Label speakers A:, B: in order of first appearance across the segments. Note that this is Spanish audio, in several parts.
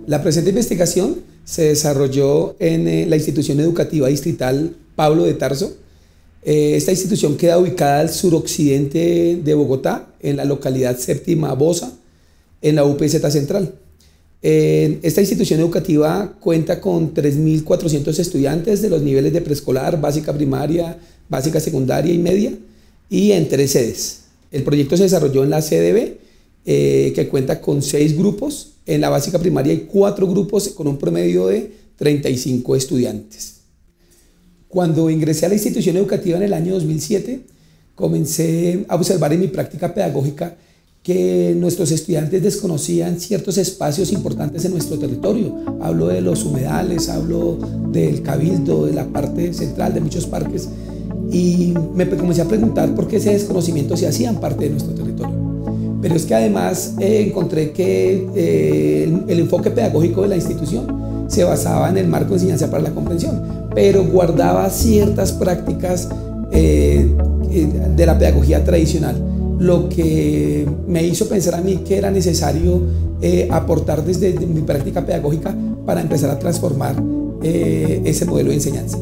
A: La presente investigación se desarrolló en la institución educativa distrital Pablo de Tarso. Esta institución queda ubicada al suroccidente de Bogotá, en la localidad Séptima Bosa, en la UPZ Central. Esta institución educativa cuenta con 3.400 estudiantes de los niveles de preescolar, básica primaria, básica secundaria y media, y en 3 sedes. El proyecto se desarrolló en la sede B, que cuenta con 6 grupos. En la básica primaria hay 4 grupos con un promedio de 35 estudiantes. Cuando ingresé a la institución educativa en el año 2007, comencé a observar en mi práctica pedagógica que nuestros estudiantes desconocían ciertos espacios importantes en nuestro territorio. Hablo de los humedales, hablo del cabildo, de la parte central, de muchos parques, y me comencé a preguntar por qué ese desconocimiento se hacían parte de nuestro territorio. Pero es que además encontré que el enfoque pedagógico de la institución se basaba en el marco de enseñanza para la comprensión, pero guardaba ciertas prácticas de la pedagogía tradicional, lo que me hizo pensar a mí que era necesario aportar desde mi práctica pedagógica para empezar a transformar ese modelo de enseñanza.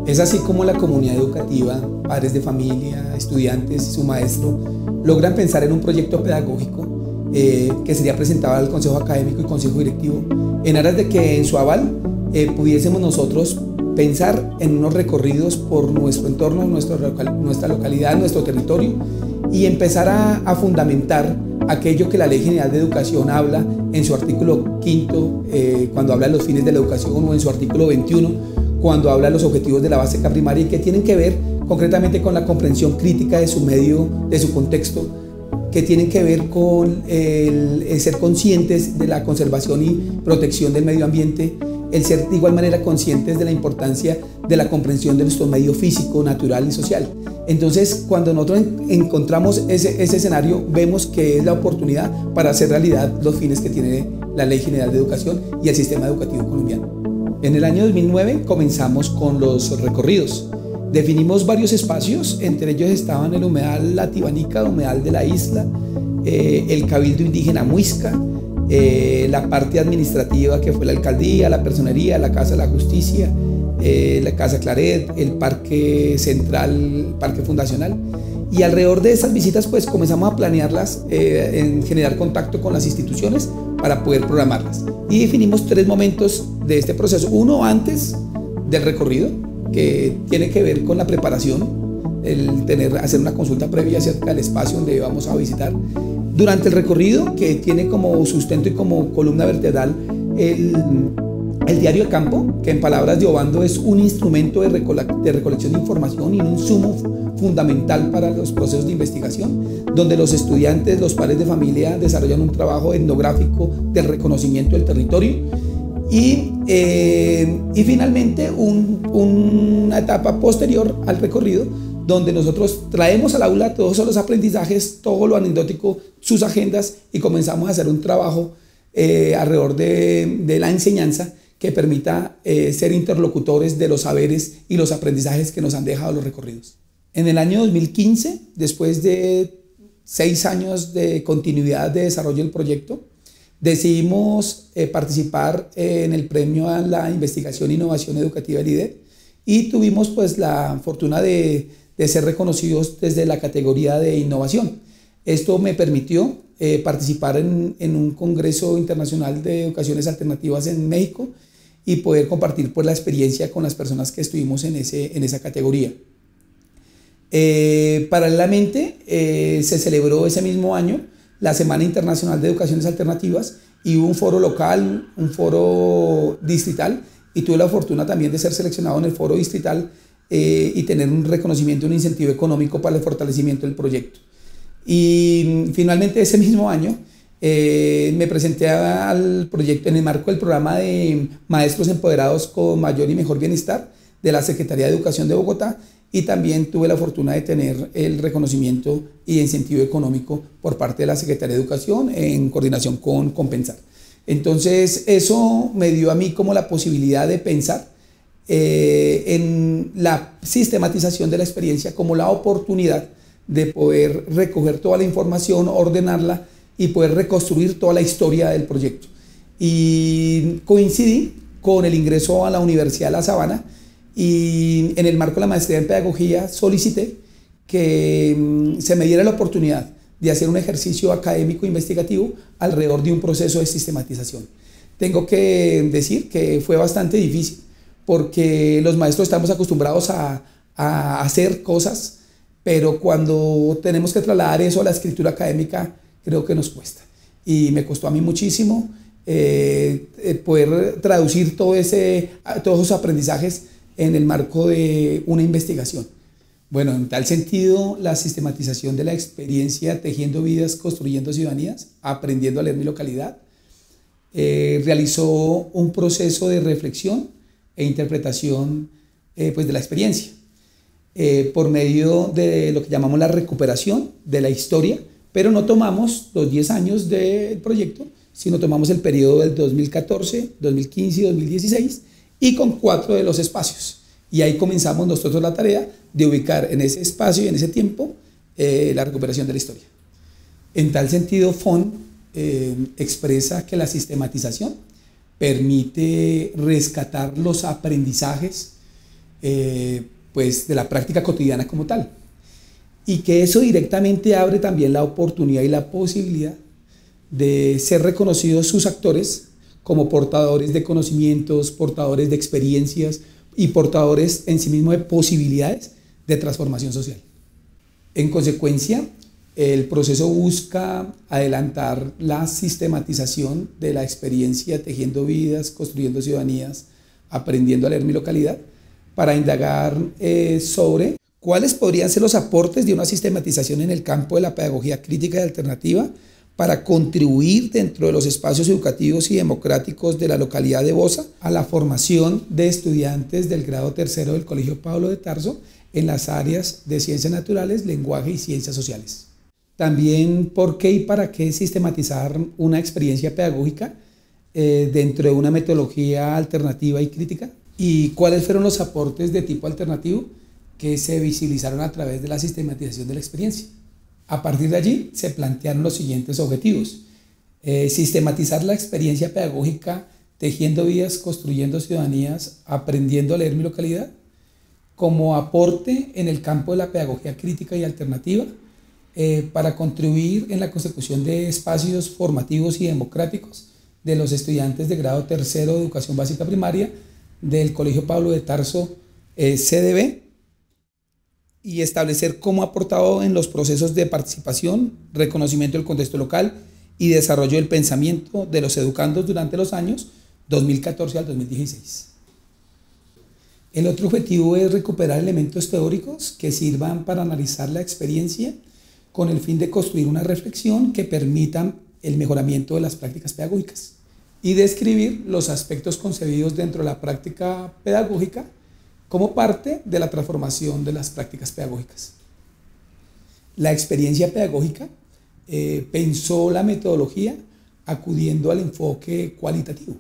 A: Es así como la comunidad educativa, padres de familia, estudiantes, su maestro, logran pensar en un proyecto pedagógico que sería presentado al Consejo Académico y Consejo Directivo, en aras de que en su aval pudiésemos nosotros pensar en unos recorridos por nuestro entorno, nuestra localidad, nuestro territorio, y empezar a fundamentar aquello que la Ley General de Educación habla en su artículo 5, cuando habla de los fines de la educación, o en su artículo 21, cuando habla de los objetivos de la básica primaria, y que tienen que ver concretamente con la comprensión crítica de su medio, de su contexto, que tienen que ver con el ser conscientes de la conservación y protección del medio ambiente, el ser de igual manera conscientes de la importancia de la comprensión de nuestro medio físico, natural y social. Entonces, cuando nosotros encontramos ese escenario, vemos que es la oportunidad para hacer realidad los fines que tiene la Ley General de Educación y el sistema educativo colombiano. En el año 2009 comenzamos con los recorridos. Definimos varios espacios, entre ellos estaban el humedal La Tibanica, el humedal de la isla, el cabildo indígena Muisca, la parte administrativa que fue la alcaldía, la personería, la Casa de la Justicia, la Casa Claret, el parque central, el parque fundacional. Y alrededor de esas visitas pues comenzamos a planearlas, en generar contacto con las instituciones para poder programarlas. Y definimos 3 momentos de este proceso. Uno antes del recorrido, que tiene que ver con la preparación, hacer una consulta previa acerca del espacio donde vamos a visitar. Durante el recorrido, que tiene como sustento y como columna vertebral el diario de campo, que en palabras de Obando es un instrumento de recolección de información y un insumo fundamental para los procesos de investigación, donde los estudiantes, los padres de familia desarrollan un trabajo etnográfico del reconocimiento del territorio. Y finalmente una etapa posterior al recorrido, donde nosotros traemos al aula todos los aprendizajes, todo lo anecdótico, sus agendas, y comenzamos a hacer un trabajo alrededor de la enseñanza que permita ser interlocutores de los saberes y los aprendizajes que nos han dejado los recorridos. En el año 2015, después de 6 años de continuidad de desarrollo del proyecto, decidimos participar en el premio a la investigación e innovación educativa del IDET, y tuvimos pues la fortuna de ser reconocidos desde la categoría de innovación. Esto me permitió participar en un congreso internacional de educaciones alternativas en México y poder compartir pues la experiencia con las personas que estuvimos en esa categoría. Paralelamente se celebró ese mismo año la Semana Internacional de Educaciones Alternativas, y hubo un foro local, un foro distrital, y tuve la fortuna también de ser seleccionado en el foro distrital y tener un reconocimiento, un incentivo económico para el fortalecimiento del proyecto. Y finalmente ese mismo año me presenté al proyecto en el marco del programa de Maestros Empoderados con Mayor y Mejor Bienestar de la Secretaría de Educación de Bogotá, y también tuve la fortuna de tener el reconocimiento y incentivo económico por parte de la Secretaría de Educación en coordinación con Compensar. Entonces eso me dio a mí como la posibilidad de pensar en la sistematización de la experiencia como la oportunidad de poder recoger toda la información, ordenarla y poder reconstruir toda la historia del proyecto. Y coincidí con el ingreso a la Universidad de La Sabana y en el marco de la maestría en pedagogía solicité que se me diera la oportunidad de hacer un ejercicio académico investigativo alrededor de un proceso de sistematización. Tengo que decir que fue bastante difícil porque los maestros estamos acostumbrados a hacer cosas, pero cuando tenemos que trasladar eso a la escritura académica, creo que nos cuesta. Y me costó a mí muchísimo poder traducir todos esos aprendizajes en el marco de una investigación. Bueno, en tal sentido, la sistematización de la experiencia tejiendo vidas, construyendo ciudadanías, aprendiendo a leer mi localidad, realizó un proceso de reflexión e interpretación pues de la experiencia por medio de lo que llamamos la recuperación de la historia, pero no tomamos los 10 años del proyecto, sino tomamos el periodo del 2014, 2015 y 2016 y con 4 de los espacios. Y ahí comenzamos nosotros la tarea de ubicar en ese espacio y en ese tiempo la recuperación de la historia. En tal sentido, FON expresa que la sistematización permite rescatar los aprendizajes pues, de la práctica cotidiana como tal. Y que eso directamente abre también la oportunidad y la posibilidad de ser reconocidos sus actores como portadores de conocimientos, portadores de experiencias y portadores en sí mismos de posibilidades de transformación social. En consecuencia, el proceso busca adelantar la sistematización de la experiencia tejiendo vidas, construyendo ciudadanías, aprendiendo a leer mi localidad, para indagar sobre cuáles podrían ser los aportes de una sistematización en el campo de la pedagogía crítica y alternativa para contribuir dentro de los espacios educativos y democráticos de la localidad de Bosa a la formación de estudiantes del grado tercero del Colegio Pablo de Tarso en las áreas de ciencias naturales, lenguaje y ciencias sociales. También por qué y para qué sistematizar una experiencia pedagógica dentro de una metodología alternativa y crítica, y cuáles fueron los aportes de tipo alternativo que se visibilizaron a través de la sistematización de la experiencia. A partir de allí se plantearon los siguientes objetivos: sistematizar la experiencia pedagógica tejiendo vidas, construyendo ciudadanías, aprendiendo a leer mi localidad, como aporte en el campo de la pedagogía crítica y alternativa, para contribuir en la consecución de espacios formativos y democráticos de los estudiantes de grado tercero de educación básica primaria del Colegio Pablo de Tarso, CDB, y establecer cómo ha aportado en los procesos de participación, reconocimiento del contexto local y desarrollo del pensamiento de los educandos durante los años 2014 al 2016. El otro objetivo es recuperar elementos teóricos que sirvan para analizar la experiencia con el fin de construir una reflexión que permita el mejoramiento de las prácticas pedagógicas y describir los aspectos concebidos dentro de la práctica pedagógica como parte de la transformación de las prácticas pedagógicas. La experiencia pedagógica pensó la metodología acudiendo al enfoque cualitativo.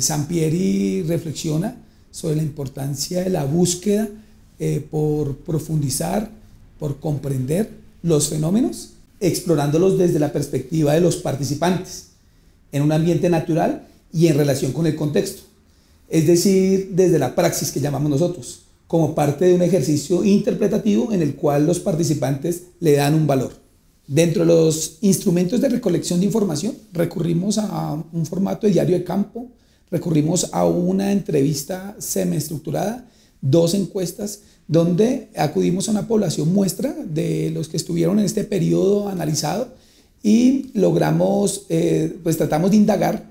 A: Sampieri reflexiona sobre la importancia de la búsqueda por profundizar, por comprender los fenómenos, explorándolos desde la perspectiva de los participantes, en un ambiente natural y en relación con el contexto. Es decir, desde la praxis que llamamos nosotros, como parte de un ejercicio interpretativo en el cual los participantes le dan un valor. Dentro de los instrumentos de recolección de información, recurrimos a un formato de diario de campo, recurrimos a una entrevista semiestructurada, 2 encuestas, donde acudimos a una población muestra de los que estuvieron en este periodo analizado y logramos, pues tratamos de indagar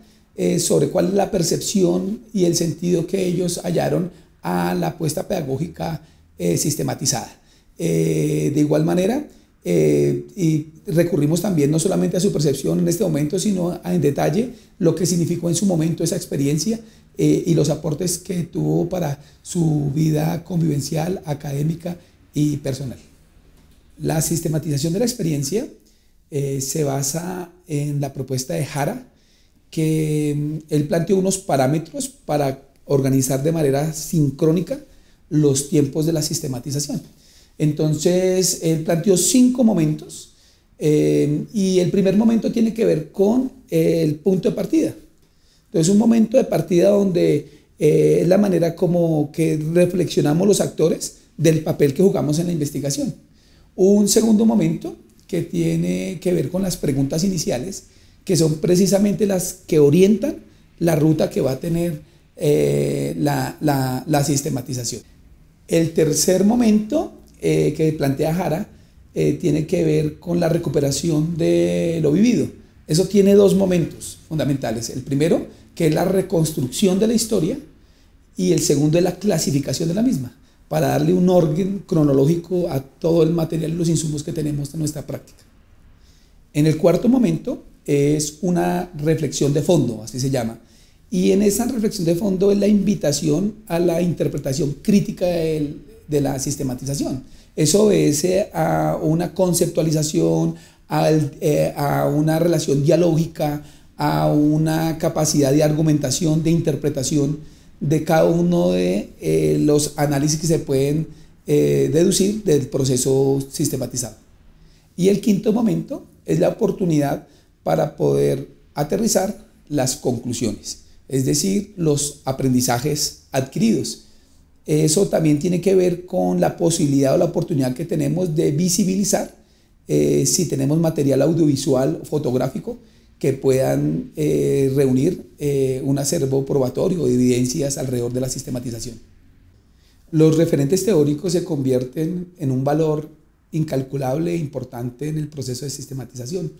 A: sobre cuál es la percepción y el sentido que ellos hallaron a la apuesta pedagógica sistematizada. De igual manera, y recurrimos también no solamente a su percepción en este momento, sino en detalle lo que significó en su momento esa experiencia y los aportes que tuvo para su vida convivencial, académica y personal. La sistematización de la experiencia se basa en la propuesta de Jara, que él planteó unos parámetros para organizar de manera sincrónica los tiempos de la sistematización. Entonces, él planteó 5 momentos y el primer momento tiene que ver con el punto de partida. Entonces, un momento de partida donde es la manera como que reflexionamos los actores del papel que jugamos en la investigación. Un segundo momento que tiene que ver con las preguntas iniciales, que son precisamente las que orientan la ruta que va a tener la sistematización. El tercer momento que plantea Jara tiene que ver con la recuperación de lo vivido. Eso tiene 2 momentos fundamentales. El primero, que es la reconstrucción de la historia, y el segundo es la clasificación de la misma, para darle un orden cronológico a todo el material y los insumos que tenemos en nuestra práctica. En el cuarto momento es una reflexión de fondo, así se llama, y en esa reflexión de fondo es la invitación a la interpretación crítica de la sistematización. Eso obedece a una conceptualización, a una relación dialógica, a una capacidad de argumentación, de interpretación de cada uno de los análisis que se pueden deducir del proceso sistematizado. Y el quinto momento es la oportunidad para poder aterrizar las conclusiones, es decir, los aprendizajes adquiridos. Eso también tiene que ver con la posibilidad o la oportunidad que tenemos de visibilizar si tenemos material audiovisual o fotográfico que puedan reunir un acervo probatorio de evidencias alrededor de la sistematización. Los referentes teóricos se convierten en un valor incalculable e importante en el proceso de sistematización.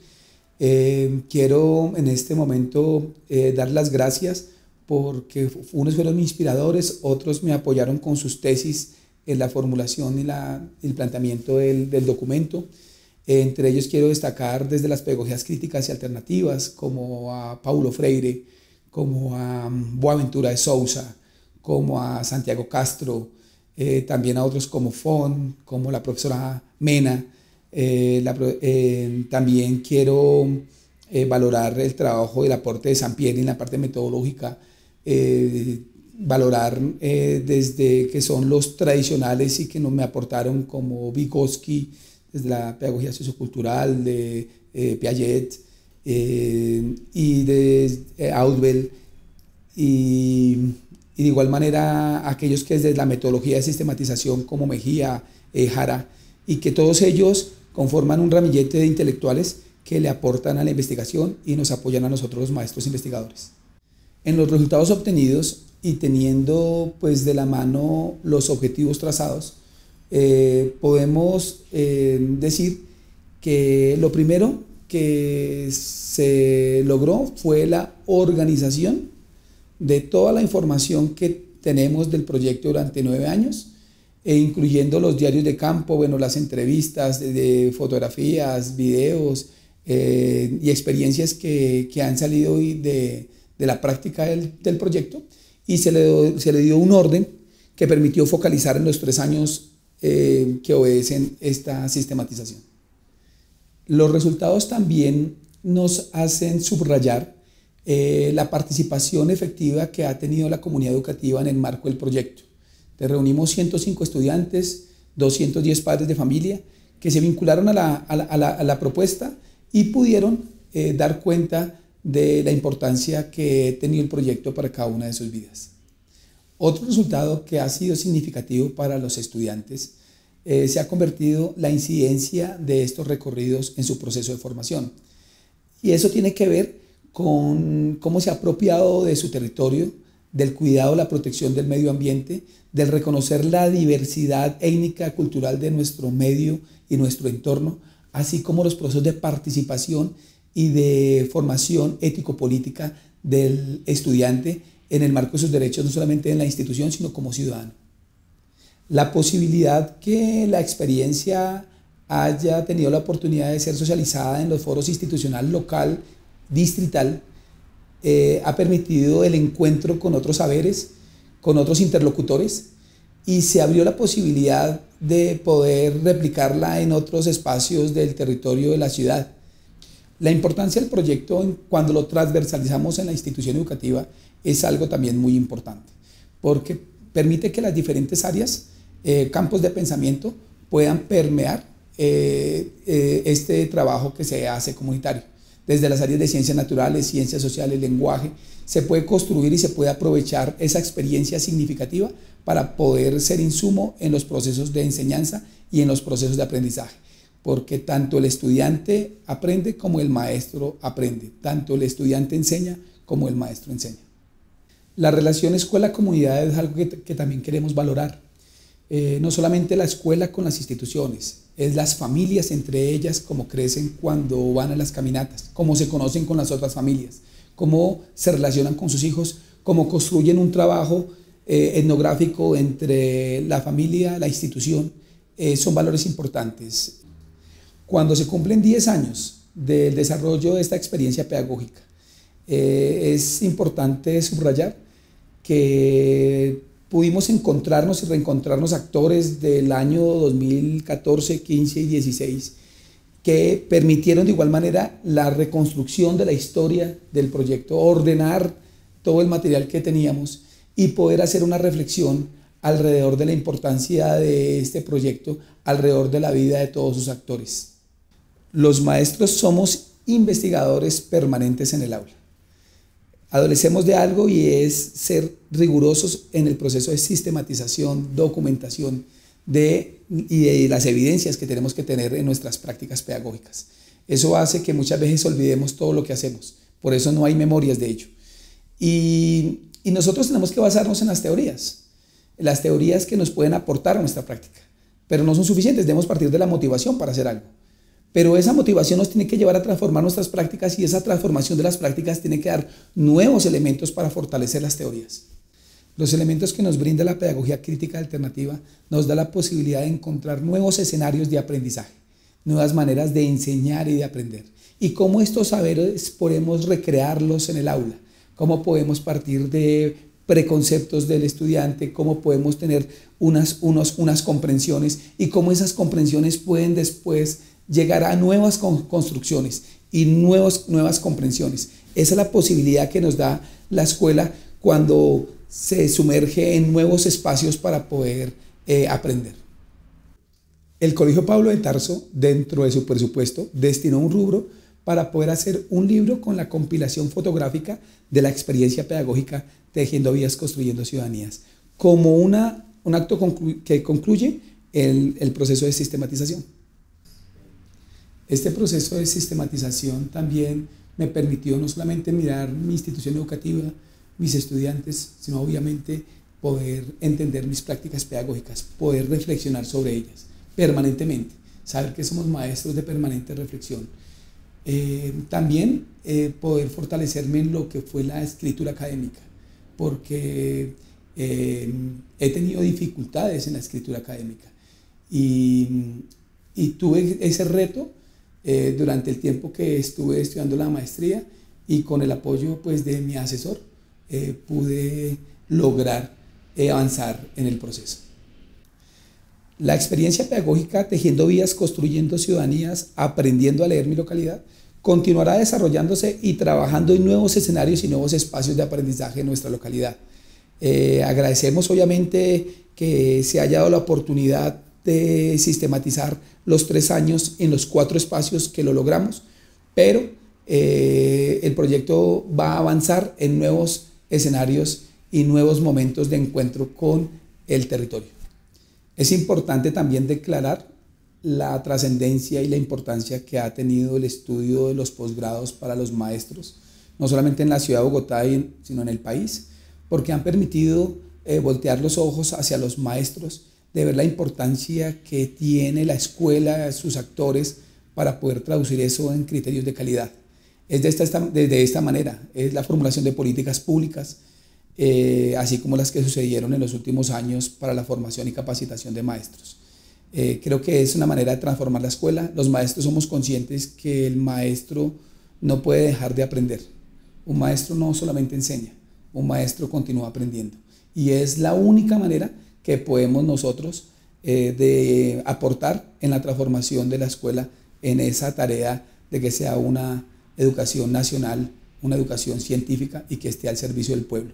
A: Quiero en este momento dar las gracias porque unos fueron mis inspiradores, otros me apoyaron con sus tesis en la formulación y el planteamiento del documento. Entre ellos quiero destacar desde las pedagogías críticas y alternativas, como a Paulo Freire, como a Boaventura de Sousa, como a Santiago Castro, también a otros como Fon, como la profesora Mena. También quiero valorar el trabajo y el aporte de Sampieri en la parte metodológica, valorar desde que son los tradicionales y que no me aportaron, como Vygotsky, desde la pedagogía sociocultural de Piaget y de Audbel, y de igual manera aquellos que desde la metodología de sistematización como Mejía, Jara, y que todos ellos conforman un ramillete de intelectuales que le aportan a la investigación y nos apoyan a nosotros los maestros investigadores. En los resultados obtenidos y teniendo pues de la mano los objetivos trazados, podemos decir que lo primero que se logró fue la organización de toda la información que tenemos del proyecto durante 9 años, incluyendo los diarios de campo, bueno, las entrevistas, de fotografías, videos y experiencias que han salido de la práctica del proyecto, y se le dio un orden que permitió focalizar en los 3 años que obedecen esta sistematización. Los resultados también nos hacen subrayar la participación efectiva que ha tenido la comunidad educativa en el marco del proyecto. Reunimos 105 estudiantes, 210 padres de familia que se vincularon a la propuesta y pudieron dar cuenta de la importancia que ha tenido el proyecto para cada una de sus vidas. Otro resultado que ha sido significativo para los estudiantes se ha convertido la incidencia de estos recorridos en su proceso de formación. Y eso tiene que ver con cómo se ha apropiado de su territorio, del cuidado, la protección del medio ambiente, del reconocer la diversidad étnica, cultural de nuestro medio y nuestro entorno, así como los procesos de participación y de formación ético-política del estudiante en el marco de sus derechos, no solamente en la institución, sino como ciudadano. La posibilidad que la experiencia haya tenido la oportunidad de ser socializada en los foros institucional, local, distrital, ha permitido el encuentro con otros saberes, con otros interlocutores, y se abrió la posibilidad de poder replicarla en otros espacios del territorio de la ciudad. La importancia del proyecto cuando lo transversalizamos en la institución educativa es algo también muy importante, porque permite que las diferentes áreas, campos de pensamiento, puedan permear este trabajo que se hace comunitario. Desde las áreas de ciencias naturales, ciencias sociales, lenguaje, se puede construir y se puede aprovechar esa experiencia significativa para poder ser insumo en los procesos de enseñanza y en los procesos de aprendizaje. Porque tanto el estudiante aprende como el maestro aprende, tanto el estudiante enseña como el maestro enseña. La relación escuela-comunidad es algo que también queremos valorar. No solamente la escuela con las instituciones, es las familias entre ellas, cómo crecen cuando van a las caminatas, cómo se conocen con las otras familias, cómo se relacionan con sus hijos, cómo construyen un trabajo etnográfico entre la familia, la institución. Son valores importantes. Cuando se cumplen 10 años del desarrollo de esta experiencia pedagógica, es importante subrayar que pudimos encontrarnos y reencontrarnos actores del año 2014, 15 y 16 que permitieron de igual manera la reconstrucción de la historia del proyecto, ordenar todo el material que teníamos y poder hacer una reflexión alrededor de la importancia de este proyecto, alrededor de la vida de todos sus actores. Los maestros somos investigadores permanentes en el aula. Adolecemos de algo y es ser rigurosos en el proceso de sistematización, documentación y de las evidencias que tenemos que tener en nuestras prácticas pedagógicas. Eso hace que muchas veces olvidemos todo lo que hacemos, por eso no hay memorias de ello. Y nosotros tenemos que basarnos en las teorías que nos pueden aportar a nuestra práctica, pero no son suficientes, debemos partir de la motivación para hacer algo. Pero esa motivación nos tiene que llevar a transformar nuestras prácticas y esa transformación de las prácticas tiene que dar nuevos elementos para fortalecer las teorías. Los elementos que nos brinda la pedagogía crítica alternativa nos da la posibilidad de encontrar nuevos escenarios de aprendizaje, nuevas maneras de enseñar y de aprender. Y cómo estos saberes podemos recrearlos en el aula, cómo podemos partir de preconceptos del estudiante, cómo podemos tener unas comprensiones y cómo esas comprensiones pueden después llegar a nuevas construcciones y nuevas comprensiones. Esa es la posibilidad que nos da la escuela cuando se sumerge en nuevos espacios para poder aprender. El Colegio Pablo de Tarso, dentro de su presupuesto, destinó un rubro para poder hacer un libro con la compilación fotográfica de la experiencia pedagógica Tejiendo Vías, Construyendo Ciudadanías, como un acto que concluye el proceso de sistematización. Este proceso de sistematización también me permitió no solamente mirar mi institución educativa, mis estudiantes, sino obviamente poder entender mis prácticas pedagógicas, poder reflexionar sobre ellas permanentemente, saber que somos maestros de permanente reflexión. También poder fortalecerme en lo que fue la escritura académica, porque he tenido dificultades en la escritura académica y tuve ese reto durante el tiempo que estuve estudiando la maestría y con el apoyo pues, de mi asesor pude lograr avanzar en el proceso. La experiencia pedagógica Tejiendo Vías, Construyendo Ciudadanías, Aprendiendo a Leer mi Localidad continuará desarrollándose y trabajando en nuevos escenarios y nuevos espacios de aprendizaje en nuestra localidad. Agradecemos obviamente que se haya dado la oportunidad de sistematizar los 3 años en los 4 espacios que lo logramos, pero el proyecto va a avanzar en nuevos escenarios y nuevos momentos de encuentro con el territorio. Es importante también declarar la trascendencia y la importancia que ha tenido el estudio de los posgrados para los maestros, no solamente en la ciudad de Bogotá, sino en el país, porque han permitido voltear los ojos hacia los maestros, de ver la importancia que tiene la escuela, sus actores, para poder traducir eso en criterios de calidad. Es de esta manera, es la formulación de políticas públicas, así como las que sucedieron en los últimos años para la formación y capacitación de maestros. Creo que es una manera de transformar la escuela. Los maestros somos conscientes que el maestro no puede dejar de aprender. Un maestro no solamente enseña, un maestro continúa aprendiendo. Y es la única manera que podemos nosotros de aportar en la transformación de la escuela en esa tarea de que sea una educación nacional, una educación científica y que esté al servicio del pueblo.